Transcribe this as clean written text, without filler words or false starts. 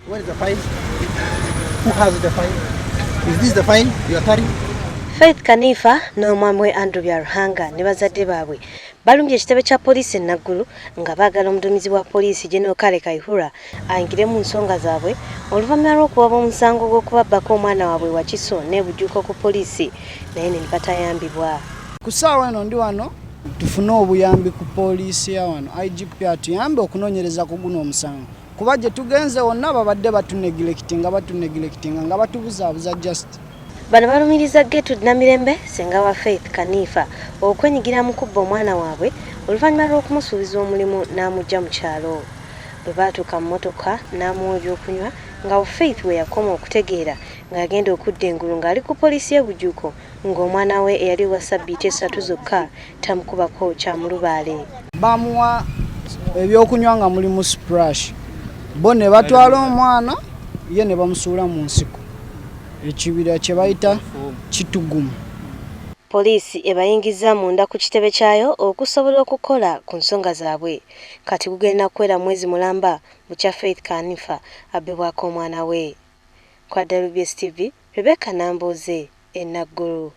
Where is the file? Who has the file? Is this the file you are carrying? Faith Kaniffa n'omwami Andrew Ruhanga ne bazadde baabwe balumbye ekitebe kya poliisi Naguru nga baagala omudumizi wa Poliisi Gen Kale Kayihura ayingire mu nsonga zaabwe oluvannyuma lw'okuwaba omusango gw'okubibwaako omwana waabwe Wakiso n'ebujjuuko ku poliisi naye ne batayambibwa. Ku ssaawa eno ndi wano tufune obuyambi ku poliisi ya wano IGP atuyambe okunoonyereza ku guno omusango kuba gye tugenze wonna babadde batunegirekitinga nga batubuzaabuza just. Bano balumiriza Gertrude Namirembe senga wa Faith Kaniffa okwenyigira mu kubba omwana waabwe oluvannyuma lw'okumusuubiza omulimu n'amujja mu kyalo. Bwe baatuuka mu mmotoka n'amuwa ebyokunywa nga Faith we yakoma okutegeera ng'agenda okudda engulu ng'ali ku poliisi y'ebujjuuko ng'omwana we eyali wa ssabbiiti 3 zokka tamukubako kyamulubaale. Bamuwa ebyokunywa nga mulimu splash bo ne batwala omwana ye ne bamusuula mu nsiko ekibira kye bayita kitugumu. Poliisi ebayingiza munda ku kitebe kyayo okusobola okukola ku nsonga zaabwe. Kati kugenda kwera mwezi mulamba bukya Faith Kaniffa abibwaako omwana we. Kwa WBS TV, Rebecca Namboze, Naguru.